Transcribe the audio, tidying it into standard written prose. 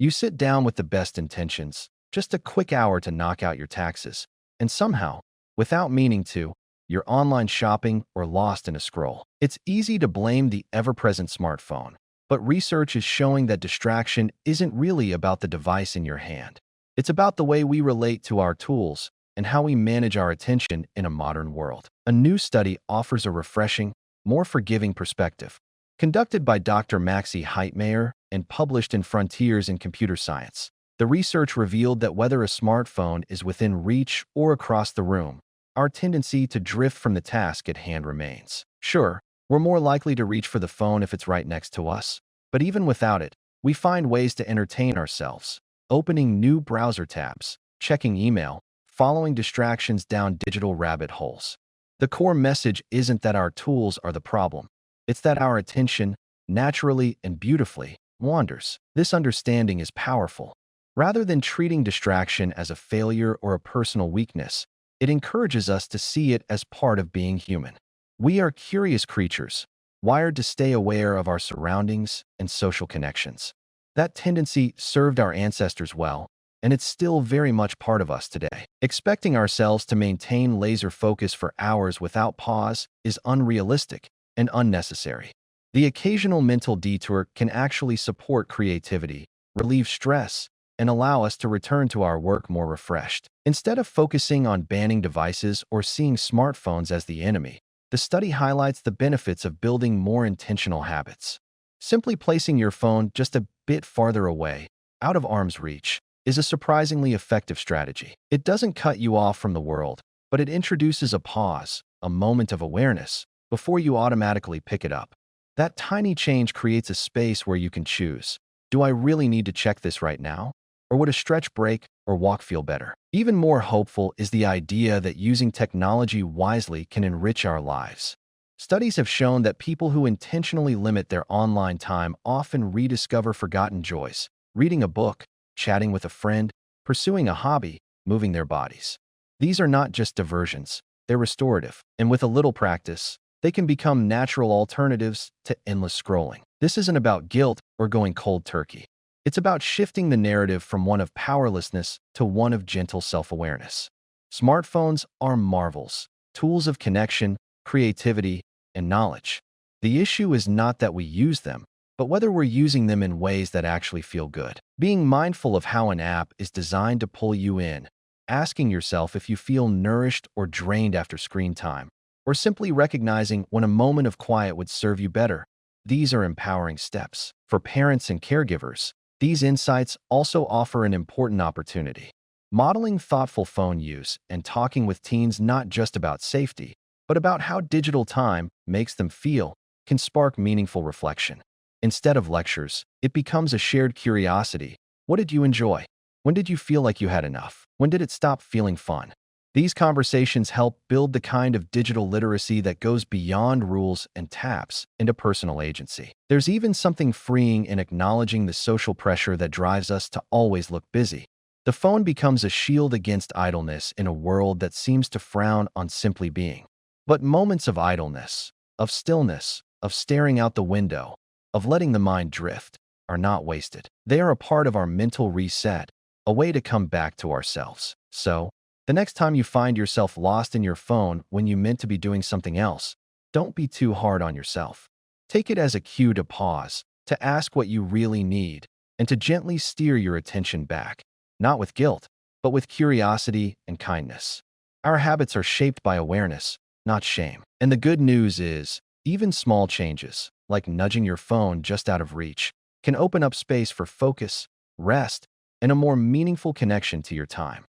You sit down with the best intentions, just a quick hour to knock out your taxes, and somehow, without meaning to, you're online shopping or lost in a scroll. It's easy to blame the ever-present smartphone, but research is showing that distraction isn't really about the device in your hand. It's about the way we relate to our tools and how we manage our attention in a modern world. A new study offers a refreshing, more forgiving perspective. Conducted by Dr. Maxi Heitmeyer and published in Frontiers in Computer Science, the research revealed that whether a smartphone is within reach or across the room, our tendency to drift from the task at hand remains. Sure, we're more likely to reach for the phone if it's right next to us, but even without it, we find ways to entertain ourselves, opening new browser tabs, checking email, following distractions down digital rabbit holes. The core message isn't that our tools are the problem. It's that our attention, naturally and beautifully, wanders. This understanding is powerful. Rather than treating distraction as a failure or a personal weakness, it encourages us to see it as part of being human. We are curious creatures, wired to stay aware of our surroundings and social connections. That tendency served our ancestors well, and it's still very much part of us today. Expecting ourselves to maintain laser focus for hours without pause is unrealistic and unnecessary. The occasional mental detour can actually support creativity, relieve stress, and allow us to return to our work more refreshed. Instead of focusing on banning devices or seeing smartphones as the enemy, the study highlights the benefits of building more intentional habits. Simply placing your phone just a bit farther away, out of arm's reach, is a surprisingly effective strategy. It doesn't cut you off from the world, but it introduces a pause, a moment of awareness, before you automatically pick it up. That tiny change creates a space where you can choose. Do I really need to check this right now? Or would a stretch break or walk feel better? Even more hopeful is the idea that using technology wisely can enrich our lives. Studies have shown that people who intentionally limit their online time often rediscover forgotten joys, reading a book, chatting with a friend, pursuing a hobby, moving their bodies. These are not just diversions, they're restorative, and with a little practice, they can become natural alternatives to endless scrolling. This isn't about guilt or going cold turkey. It's about shifting the narrative from one of powerlessness to one of gentle self-awareness. Smartphones are marvels, tools of connection, creativity, and knowledge. The issue is not that we use them, but whether we're using them in ways that actually feel good. Being mindful of how an app is designed to pull you in, asking yourself if you feel nourished or drained after screen time, or simply recognizing when a moment of quiet would serve you better. These are empowering steps. For parents and caregivers, these insights also offer an important opportunity. Modeling thoughtful phone use and talking with teens not just about safety, but about how digital time makes them feel can spark meaningful reflection. Instead of lectures, it becomes a shared curiosity. What did you enjoy? When did you feel like you had enough? When did it stop feeling fun? These conversations help build the kind of digital literacy that goes beyond rules and taps into personal agency. There's even something freeing in acknowledging the social pressure that drives us to always look busy. The phone becomes a shield against idleness in a world that seems to frown on simply being. But moments of idleness, of stillness, of staring out the window, of letting the mind drift, are not wasted. They are a part of our mental reset, a way to come back to ourselves. So, the next time you find yourself lost in your phone when you meant to be doing something else, don't be too hard on yourself. Take it as a cue to pause, to ask what you really need, and to gently steer your attention back, not with guilt, but with curiosity and kindness. Our habits are shaped by awareness, not shame. And the good news is, even small changes, like nudging your phone just out of reach, can open up space for focus, rest, and a more meaningful connection to your time.